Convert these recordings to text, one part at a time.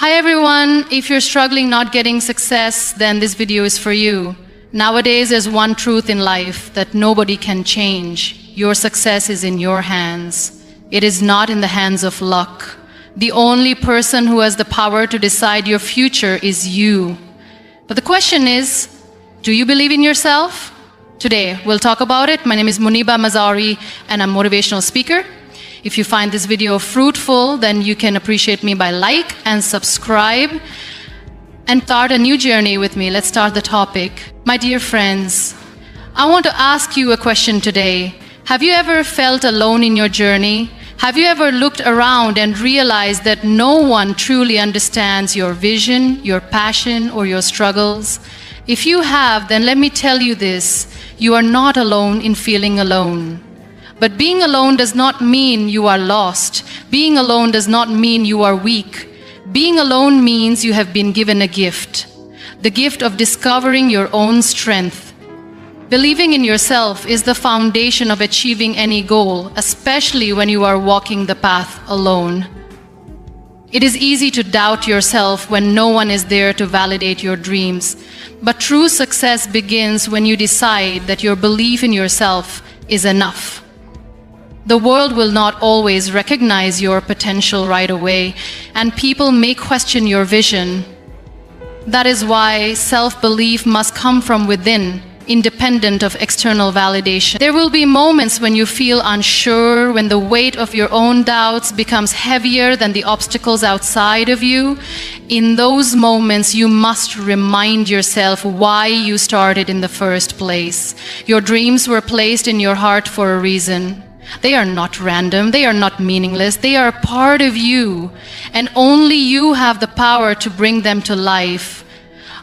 Hi everyone, if you're struggling not getting success, then this video is for you. Nowadays, there's one truth in life that nobody can change. Your success is in your hands. It is not in the hands of luck. The only person who has the power to decide your future is you. But the question is, do you believe in yourself? Today, we'll talk about it. My name is Muniba Mazari, and I'm a motivational speaker. If you find this video fruitful, then you can appreciate me by like and subscribe and start a new journey with me. Let's start the topic. My dear friends, I want to ask you a question today. Have you ever felt alone in your journey? Have you ever looked around and realized that no one truly understands your vision, your passion, or your struggles? If you have, then let me tell you this: you are not alone in feeling alone. But being alone does not mean you are lost. Being alone does not mean you are weak. Being alone means you have been given a gift, the gift of discovering your own strength. Believing in yourself is the foundation of achieving any goal, especially when you are walking the path alone. It is easy to doubt yourself when no one is there to validate your dreams. But true success begins when you decide that your belief in yourself is enough. The world will not always recognize your potential right away, and people may question your vision. That is why self-belief must come from within, independent of external validation. There will be moments when you feel unsure, when the weight of your own doubts becomes heavier than the obstacles outside of you. In those moments, you must remind yourself why you started in the first place. Your dreams were placed in your heart for a reason. They are not random, they are not meaningless, they are a part of you, and only you have the power to bring them to life.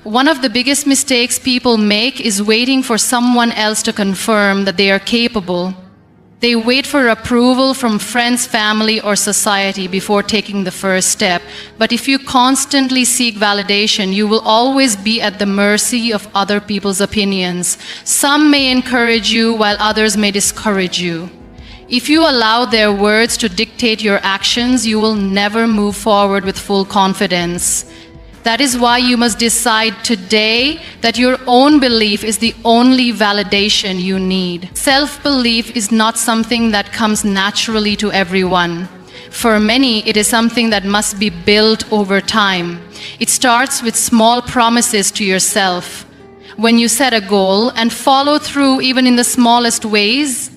One of the biggest mistakes people make is waiting for someone else to confirm that they are capable. They wait for approval from friends, family, or society before taking the first step. But if you constantly seek validation, you will always be at the mercy of other people's opinions. Some may encourage you while others may discourage you. If you allow their words to dictate your actions, you will never move forward with full confidence. That is why you must decide today that your own belief is the only validation you need. Self-belief is not something that comes naturally to everyone. For many, it is something that must be built over time. It starts with small promises to yourself. When you set a goal and follow through even in the smallest ways,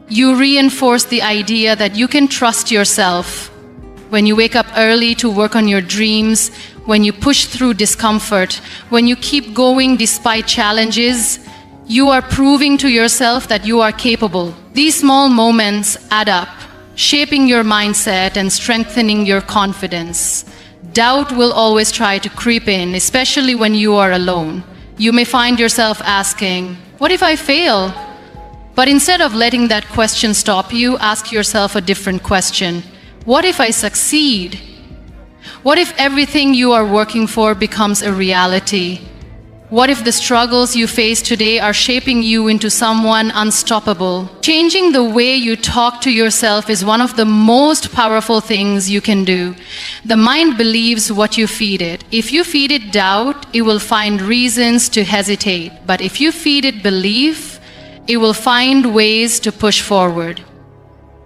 you reinforce the idea that you can trust yourself. When you wake up early to work on your dreams, when you push through discomfort, when you keep going despite challenges, you are proving to yourself that you are capable. These small moments add up, shaping your mindset and strengthening your confidence. Doubt will always try to creep in, especially when you are alone. You may find yourself asking, "What if I fail?" But instead of letting that question stop you, ask yourself a different question. What if I succeed? What if everything you are working for becomes a reality? What if the struggles you face today are shaping you into someone unstoppable? Changing the way you talk to yourself is one of the most powerful things you can do. The mind believes what you feed it. If you feed it doubt, it will find reasons to hesitate. But if you feed it belief, it will find ways to push forward.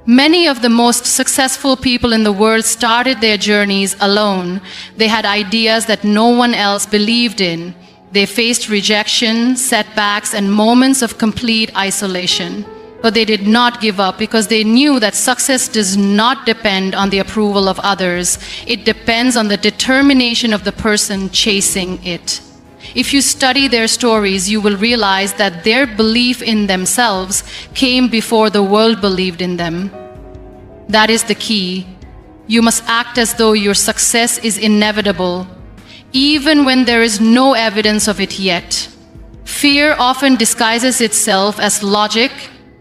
Many of the most successful people in the world started their journeys alone. They had ideas that no one else believed in. They faced rejection, setbacks, and moments of complete isolation. But they did not give up because they knew that success does not depend on the approval of others. It depends on the determination of the person chasing it. If you study their stories, you will realize that their belief in themselves came before the world believed in them. That is the key. You must act as though your success is inevitable, even when there is no evidence of it yet. Fear often disguises itself as logic.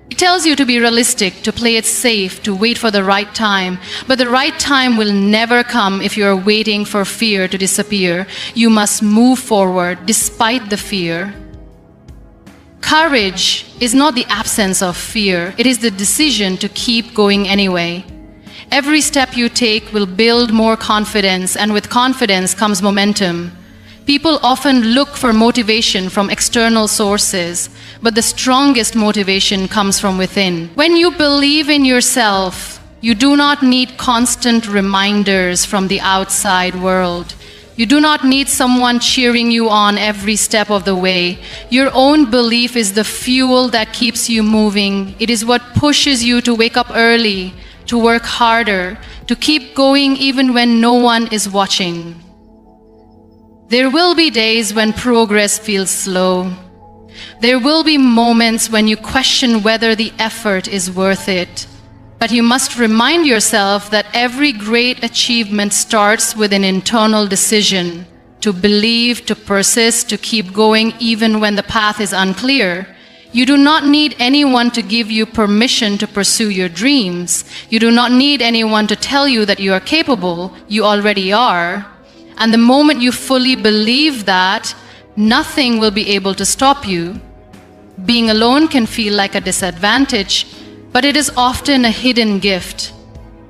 It tells you to be realistic, to play it safe, to wait for the right time. But the right time will never come if you are waiting for fear to disappear. You must move forward despite the fear. Courage is not the absence of fear. It is the decision to keep going anyway. Every step you take will build more confidence, and with confidence comes momentum. People often look for motivation from external sources, but the strongest motivation comes from within. When you believe in yourself, you do not need constant reminders from the outside world. You do not need someone cheering you on every step of the way. Your own belief is the fuel that keeps you moving. It is what pushes you to wake up early, to work harder, to keep going even when no one is watching. There will be days when progress feels slow. There will be moments when you question whether the effort is worth it. But you must remind yourself that every great achievement starts with an internal decision to believe, to persist, to keep going even when the path is unclear. You do not need anyone to give you permission to pursue your dreams. You do not need anyone to tell you that you are capable. You already are. And the moment you fully believe that, nothing will be able to stop you. Being alone can feel like a disadvantage, but it is often a hidden gift.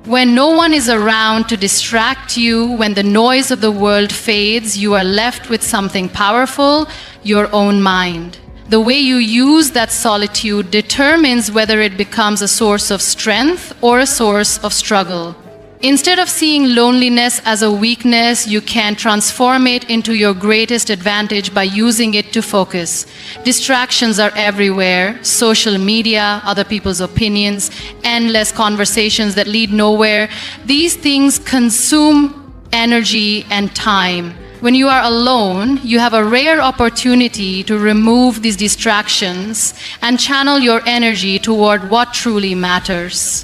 When no one is around to distract you, when the noise of the world fades, you are left with something powerful, your own mind. The way you use that solitude determines whether it becomes a source of strength or a source of struggle. Instead of seeing loneliness as a weakness, you can transform it into your greatest advantage by using it to focus. Distractions are everywhere: social media, other people's opinions, endless conversations that lead nowhere. These things consume energy and time. When you are alone, you have a rare opportunity to remove these distractions and channel your energy toward what truly matters.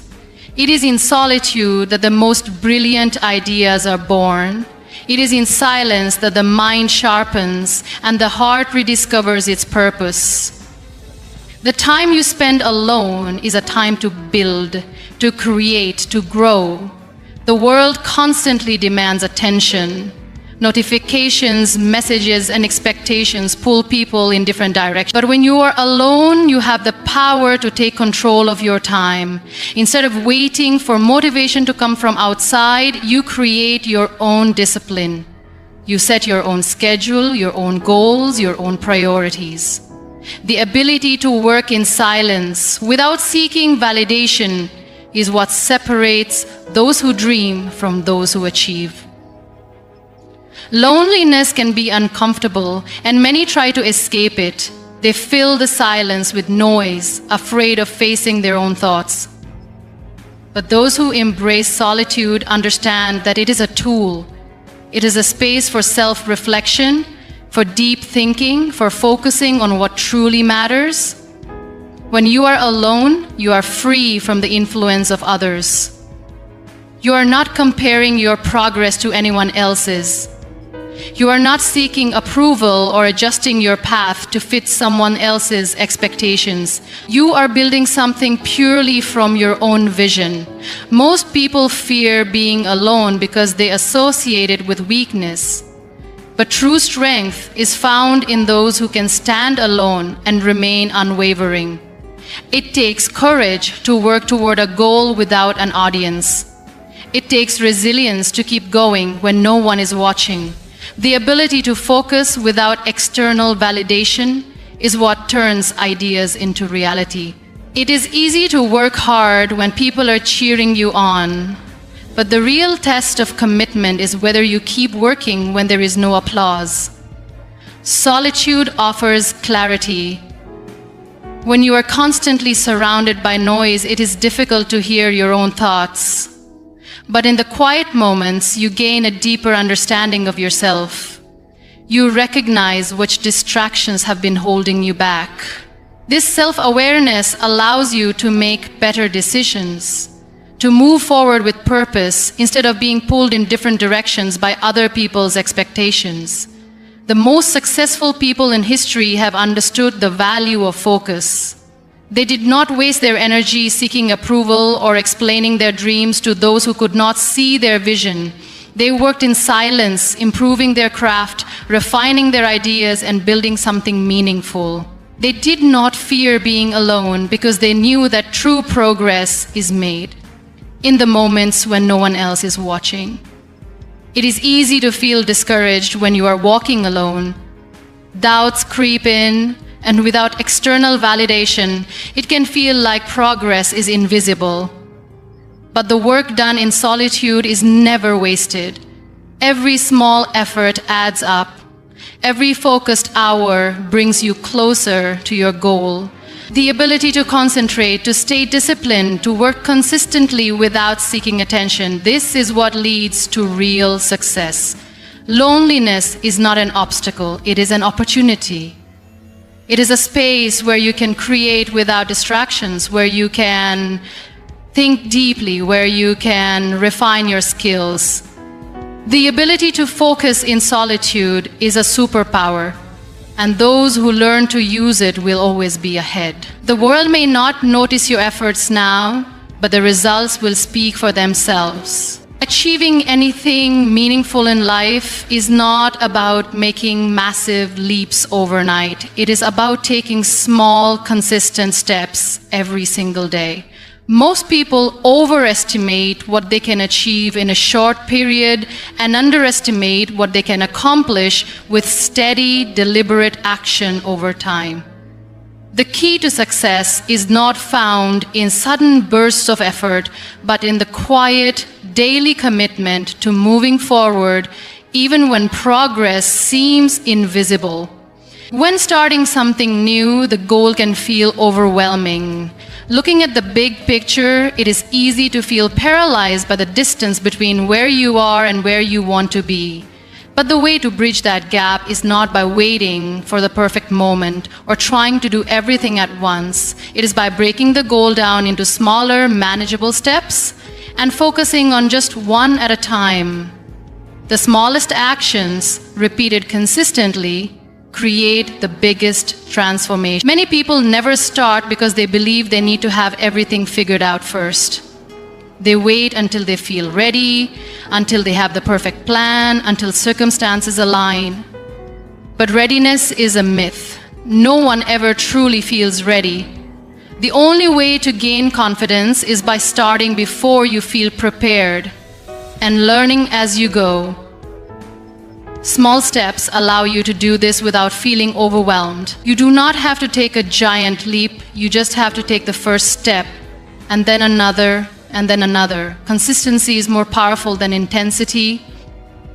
It is in solitude that the most brilliant ideas are born. It is in silence that the mind sharpens and the heart rediscovers its purpose. The time you spend alone is a time to build, to create, to grow. The world constantly demands attention. Notifications, messages, and expectations pull people in different directions. But when you are alone, you have the power to take control of your time. Instead of waiting for motivation to come from outside, you create your own discipline. You set your own schedule, your own goals, your own priorities. The ability to work in silence without seeking validation is what separates those who dream from those who achieve. Loneliness can be uncomfortable, and many try to escape it. They fill the silence with noise, afraid of facing their own thoughts. But those who embrace solitude understand that it is a tool. It is a space for self-reflection, for deep thinking, for focusing on what truly matters. When you are alone, you are free from the influence of others. You are not comparing your progress to anyone else's. You are not seeking approval or adjusting your path to fit someone else's expectations. You are building something purely from your own vision. Most people fear being alone because they associate it with weakness. But true strength is found in those who can stand alone and remain unwavering. It takes courage to work toward a goal without an audience. It takes resilience to keep going when no one is watching. The ability to focus without external validation is what turns ideas into reality. It is easy to work hard when people are cheering you on, but the real test of commitment is whether you keep working when there is no applause. Solitude offers clarity. When you are constantly surrounded by noise, it is difficult to hear your own thoughts. But in the quiet moments, you gain a deeper understanding of yourself. You recognize which distractions have been holding you back. This self-awareness allows you to make better decisions, to move forward with purpose instead of being pulled in different directions by other people's expectations. The most successful people in history have understood the value of focus. They did not waste their energy seeking approval or explaining their dreams to those who could not see their vision. They worked in silence, improving their craft, refining their ideas, and building something meaningful. They did not fear being alone because they knew that true progress is made. in the moments when no one else is watching. It is easy to feel discouraged when you are walking alone. Doubts creep in, and without external validation, it can feel like progress is invisible. But the work done in solitude is never wasted. Every small effort adds up. Every focused hour brings you closer to your goal. The ability to concentrate, to stay disciplined, to work consistently without seeking attention, this is what leads to real success. Loneliness is not an obstacle, it is an opportunity. It is a space where you can create without distractions, where you can think deeply, where you can refine your skills. The ability to focus in solitude is a superpower, and those who learn to use it will always be ahead. The world may not notice your efforts now, but the results will speak for themselves. Achieving anything meaningful in life is not about making massive leaps overnight. It is about taking small, consistent steps every single day. Most people overestimate what they can achieve in a short period and underestimate what they can accomplish with steady, deliberate action over time. The key to success is not found in sudden bursts of effort, but in the quiet, daily commitment to moving forward even when progress seems invisible. When starting something new, the goal can feel overwhelming. Looking at the big picture, it is easy to feel paralyzed by the distance between where you are and where you want to be. But the way to bridge that gap is not by waiting for the perfect moment or trying to do everything at once. It is by breaking the goal down into smaller, manageable steps and focusing on just one at a time. The smallest actions, repeated consistently, create the biggest transformation. Many people never start because they believe they need to have everything figured out first. They wait until they feel ready, until they have the perfect plan, until circumstances align. But readiness is a myth. No one ever truly feels ready. The only way to gain confidence is by starting before you feel prepared and learning as you go. Small steps allow you to do this without feeling overwhelmed. You do not have to take a giant leap, you just have to take the first step, and then another, and then another. Consistency is more powerful than intensity.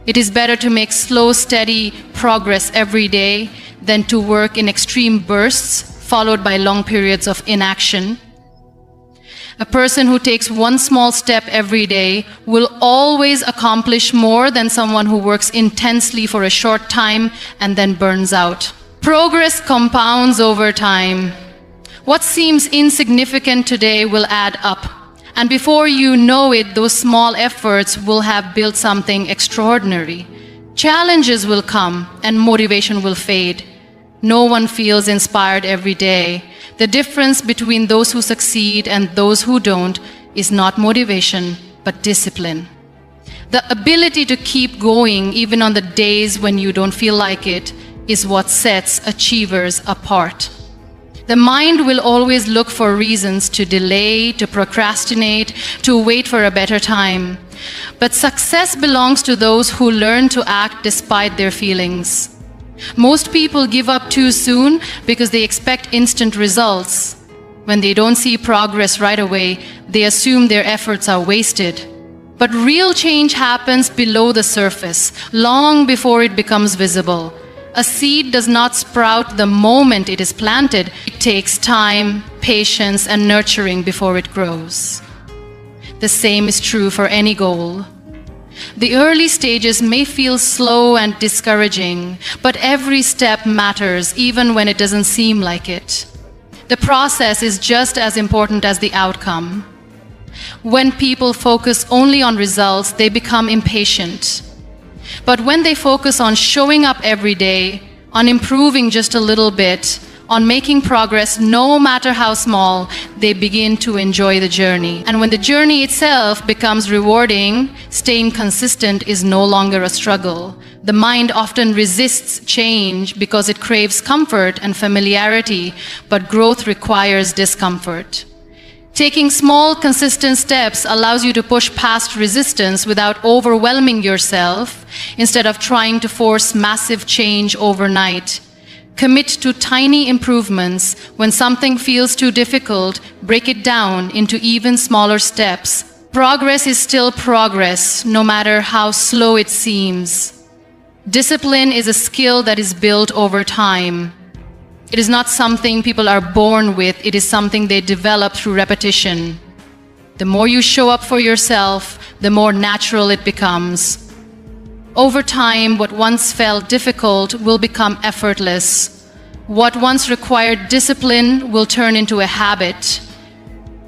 It is better to make slow, steady progress every day than to work in extreme bursts, followed by long periods of inaction. A person who takes one small step every day will always accomplish more than someone who works intensely for a short time and then burns out. Progress compounds over time. What seems insignificant today will add up. And before you know it, those small efforts will have built something extraordinary. Challenges will come and motivation will fade. No one feels inspired every day. The difference between those who succeed and those who don't is not motivation, but discipline. The ability to keep going even on the days when you don't feel like it is what sets achievers apart. The mind will always look for reasons to delay, to procrastinate, to wait for a better time. But success belongs to those who learn to act despite their feelings. Most people give up too soon because they expect instant results. When they don't see progress right away, they assume their efforts are wasted. But real change happens below the surface, long before it becomes visible. A seed does not sprout the moment it is planted. It takes time, patience, and nurturing before it grows. The same is true for any goal. The early stages may feel slow and discouraging, but every step matters, even when it doesn't seem like it. The process is just as important as the outcome. When people focus only on results, they become impatient. But when they focus on showing up every day, on improving just a little bit, on making progress no matter how small, they begin to enjoy the journey. And when the journey itself becomes rewarding, staying consistent is no longer a struggle. The mind often resists change because it craves comfort and familiarity, but growth requires discomfort. Taking small, consistent steps allows you to push past resistance without overwhelming yourself, instead of trying to force massive change overnight. Commit to tiny improvements. When something feels too difficult, break it down into even smaller steps. Progress is still progress, no matter how slow it seems. Discipline is a skill that is built over time. It is not something people are born with, it is something they develop through repetition. The more you show up for yourself, the more natural it becomes. Over time, what once felt difficult will become effortless. What once required discipline will turn into a habit.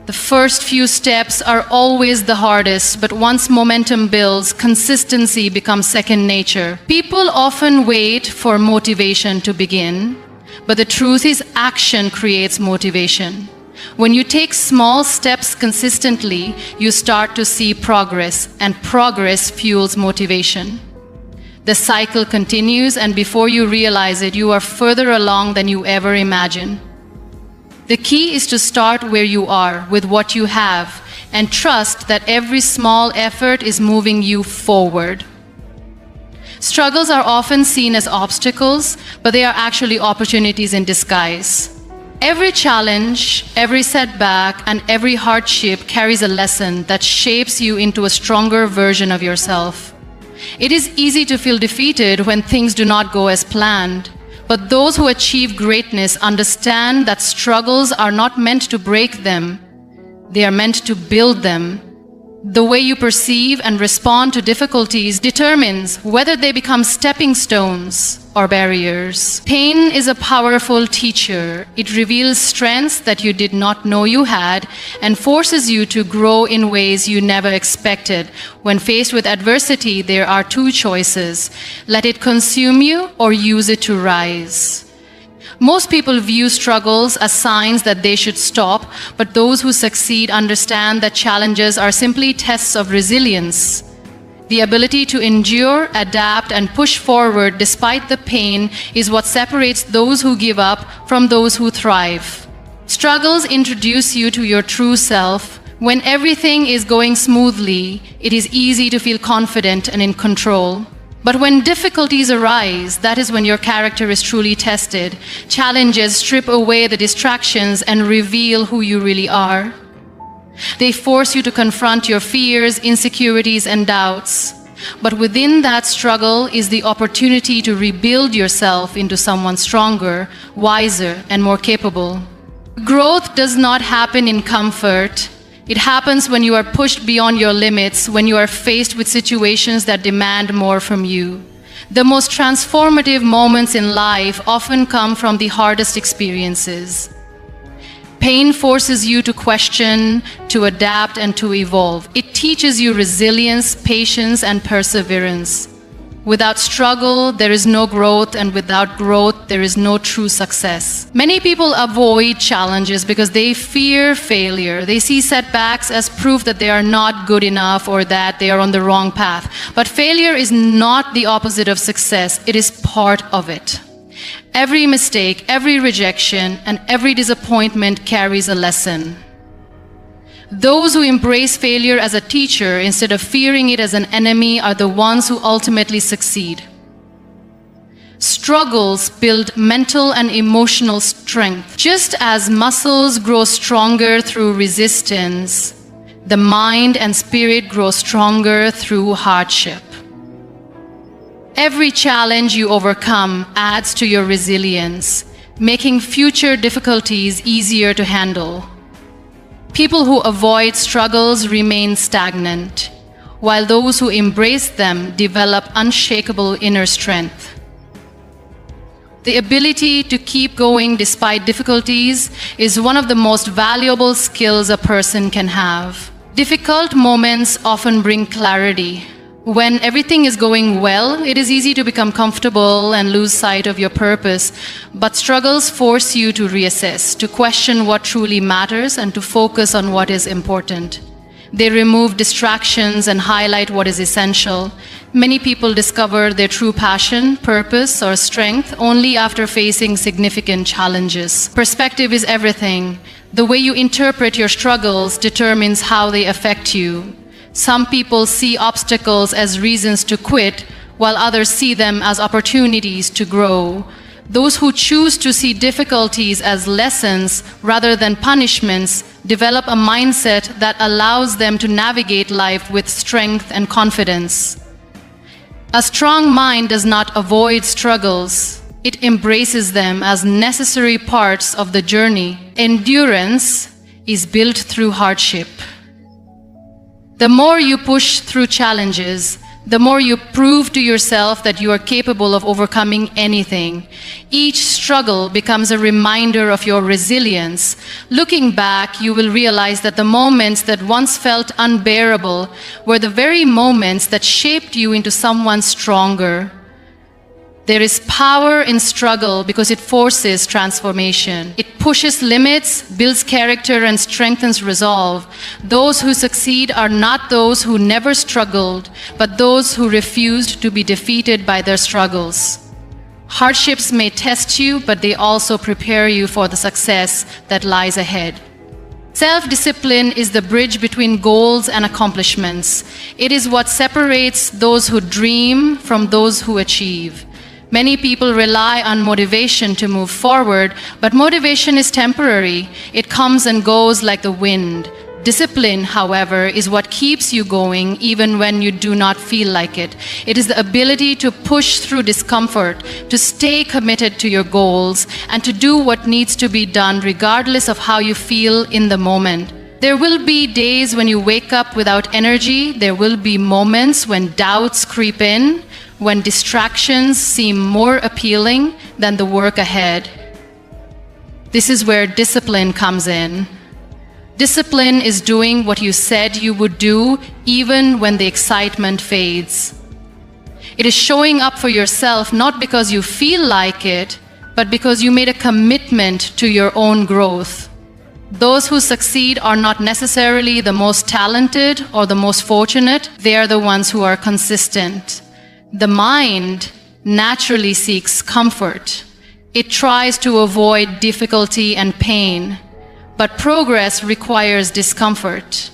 The first few steps are always the hardest, but once momentum builds, consistency becomes second nature. People often wait for motivation to begin, but the truth is action creates motivation. When you take small steps consistently, you start to see progress, and progress fuels motivation. The cycle continues, and before you realize it, you are further along than you ever imagined. The key is to start where you are, with what you have, and trust that every small effort is moving you forward. Struggles are often seen as obstacles, but they are actually opportunities in disguise. Every challenge, every setback, and every hardship carries a lesson that shapes you into a stronger version of yourself. It is easy to feel defeated when things do not go as planned, but those who achieve greatness understand that struggles are not meant to break them, they are meant to build them. The way you perceive and respond to difficulties determines whether they become stepping stones or barriers. Pain is a powerful teacher. It reveals strengths that you did not know you had and forces you to grow in ways you never expected. When faced with adversity, there are two choices: let it consume you or use it to rise. Most people view struggles as signs that they should stop, but those who succeed understand that challenges are simply tests of resilience. The ability to endure, adapt, and push forward despite the pain is what separates those who give up from those who thrive. Struggles introduce you to your true self. When everything is going smoothly, it is easy to feel confident and in control. But when difficulties arise, that is when your character is truly tested. Challenges strip away the distractions and reveal who you really are. They force you to confront your fears, insecurities, and doubts. But within that struggle is the opportunity to rebuild yourself into someone stronger, wiser, and more capable. Growth does not happen in comfort. It happens when you are pushed beyond your limits, when you are faced with situations that demand more from you. The most transformative moments in life often come from the hardest experiences. Pain forces you to question, to adapt, and to evolve. It teaches you resilience, patience, and perseverance. Without struggle, there is no growth, and without growth, there is no true success. Many people avoid challenges because they fear failure. They see setbacks as proof that they are not good enough or that they are on the wrong path. But failure is not the opposite of success. It is part of it. Every mistake, every rejection, and every disappointment carries a lesson. Those who embrace failure as a teacher instead of fearing it as an enemy are the ones who ultimately succeed. Struggles build mental and emotional strength. Just as muscles grow stronger through resistance, the mind and spirit grow stronger through hardship. Every challenge you overcome adds to your resilience, making future difficulties easier to handle. People who avoid struggles remain stagnant, while those who embrace them develop unshakable inner strength. The ability to keep going despite difficulties is one of the most valuable skills a person can have. Difficult moments often bring clarity. When everything is going well, it is easy to become comfortable and lose sight of your purpose, but struggles force you to reassess, to question what truly matters, and to focus on what is important. They remove distractions and highlight what is essential. Many people discover their true passion, purpose, or strength only after facing significant challenges. Perspective is everything. The way you interpret your struggles determines how they affect you. Some people see obstacles as reasons to quit, while others see them as opportunities to grow. Those who choose to see difficulties as lessons rather than punishments develop a mindset that allows them to navigate life with strength and confidence. A strong mind does not avoid struggles. It embraces them as necessary parts of the journey. Endurance is built through hardship. The more you push through challenges, the more you prove to yourself that you are capable of overcoming anything. Each struggle becomes a reminder of your resilience. Looking back, you will realize that the moments that once felt unbearable were the very moments that shaped you into someone stronger. There is power in struggle because it forces transformation. It pushes limits, builds character, and strengthens resolve. Those who succeed are not those who never struggled, but those who refused to be defeated by their struggles. Hardships may test you, but they also prepare you for the success that lies ahead. Self-discipline is the bridge between goals and accomplishments. It is what separates those who dream from those who achieve. Many people rely on motivation to move forward, but motivation is temporary. It comes and goes like the wind. Discipline, however, is what keeps you going even when you do not feel like it. It is the ability to push through discomfort, to stay committed to your goals, and to do what needs to be done regardless of how you feel in the moment. There will be days when you wake up without energy. There will be moments when doubts creep in, when distractions seem more appealing than the work ahead. This is where discipline comes in. Discipline is doing what you said you would do even when the excitement fades. It is showing up for yourself not because you feel like it, but because you made a commitment to your own growth. Those who succeed are not necessarily the most talented or the most fortunate. They are the ones who are consistent. The mind naturally seeks comfort. It tries to avoid difficulty and pain, but progress requires discomfort.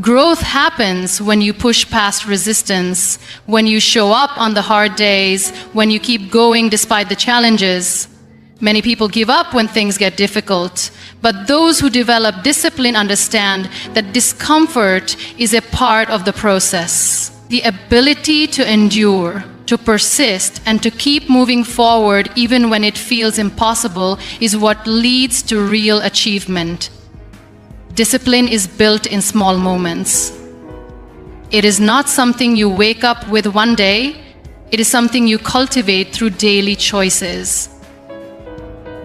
Growth happens when you push past resistance, when you show up on the hard days, when you keep going despite the challenges. Many people give up when things get difficult, but those who develop discipline understand that discomfort is a part of the process. The ability to endure, to persist, and to keep moving forward even when it feels impossible is what leads to real achievement. Discipline is built in small moments. It is not something you wake up with one day. It is something you cultivate through daily choices.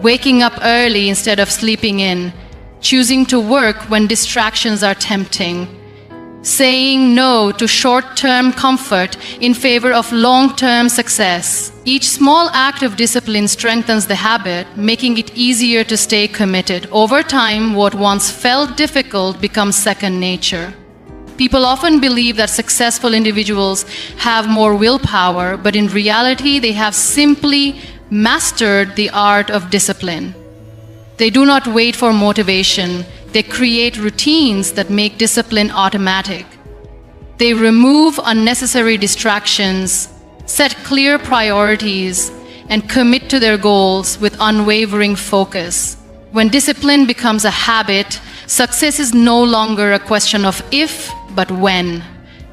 Waking up early instead of sleeping in, choosing to work when distractions are tempting, saying no to short-term comfort in favor of long-term success. Each small act of discipline strengthens the habit, making it easier to stay committed. Over time, what once felt difficult becomes second nature. People often believe that successful individuals have more willpower, but in reality, they have simply mastered the art of discipline. They do not wait for motivation. They create routines that make discipline automatic. They remove unnecessary distractions, set clear priorities, and commit to their goals with unwavering focus. When discipline becomes a habit, success is no longer a question of if, but when.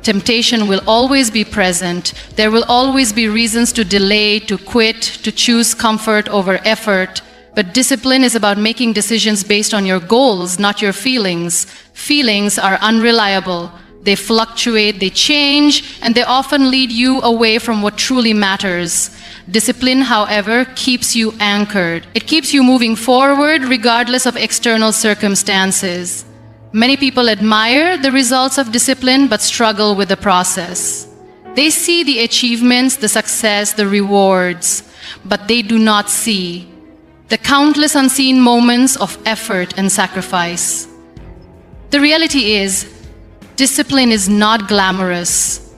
Temptation will always be present. There will always be reasons to delay, to quit, to choose comfort over effort. But discipline is about making decisions based on your goals, not your feelings. Feelings are unreliable. They fluctuate, they change, and they often lead you away from what truly matters. Discipline, however, keeps you anchored. It keeps you moving forward regardless of external circumstances. Many people admire the results of discipline but struggle with the process. They see the achievements, the success, the rewards, but they do not see the countless unseen moments of effort and sacrifice. The reality is, discipline is not glamorous.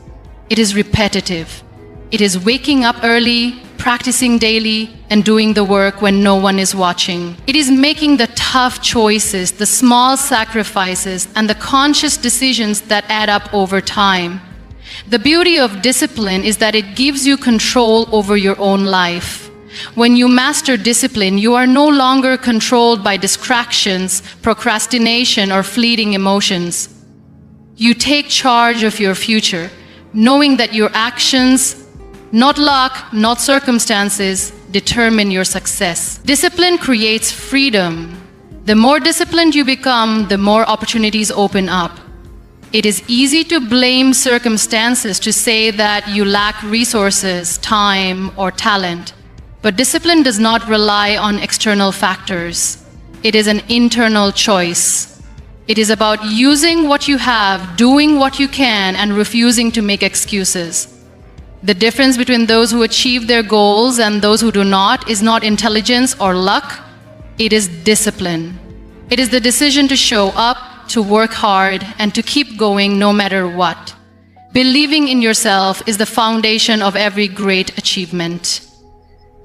It is repetitive. It is waking up early, practicing daily, and doing the work when no one is watching. It is making the tough choices, the small sacrifices, and the conscious decisions that add up over time. The beauty of discipline is that it gives you control over your own life. When you master discipline, you are no longer controlled by distractions, procrastination, or fleeting emotions. You take charge of your future, knowing that your actions, not luck, not circumstances, determine your success. Discipline creates freedom. The more disciplined you become, the more opportunities open up. It is easy to blame circumstances, to say that you lack resources, time, or talent. But discipline does not rely on external factors. It is an internal choice. It is about using what you have, doing what you can, and refusing to make excuses. The difference between those who achieve their goals and those who do not is not intelligence or luck. It is discipline. It is the decision to show up, to work hard, and to keep going no matter what. Believing in yourself is the foundation of every great achievement.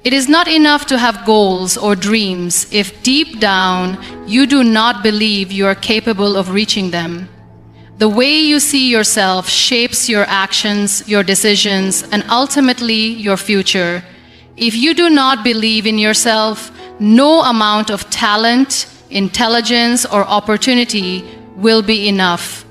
It is not enough to have goals or dreams if deep down you do not believe you are capable of reaching them. The way you see yourself shapes your actions, your decisions, and ultimately your future. If you do not believe in yourself, no amount of talent, intelligence, or opportunity will be enough.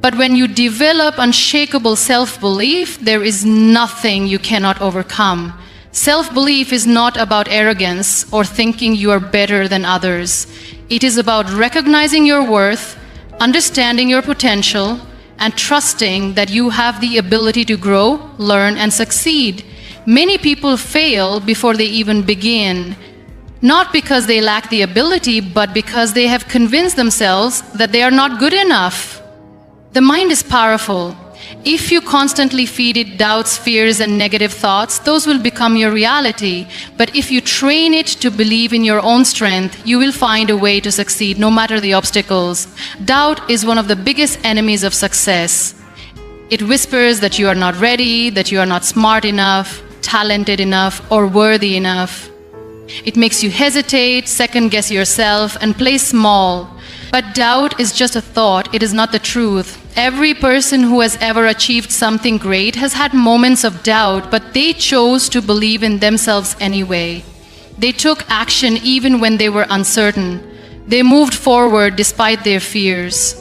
But when you develop unshakable self-belief, there is nothing you cannot overcome. Self-belief is not about arrogance or thinking you are better than others. It is about recognizing your worth, understanding your potential, and trusting that you have the ability to grow, learn, and succeed. Many people fail before they even begin, not because they lack the ability, but because they have convinced themselves that they are not good enough. The mind is powerful. If you constantly feed it doubts, fears, and negative thoughts, those will become your reality. But if you train it to believe in your own strength, you will find a way to succeed no matter the obstacles. Doubt is one of the biggest enemies of success. It whispers that you are not ready, that you are not smart enough, talented enough, or worthy enough. It makes you hesitate, second-guess yourself, and play small. But doubt is just a thought. It is not the truth. Every person who has ever achieved something great has had moments of doubt, but they chose to believe in themselves anyway. They took action even when they were uncertain. They moved forward despite their fears.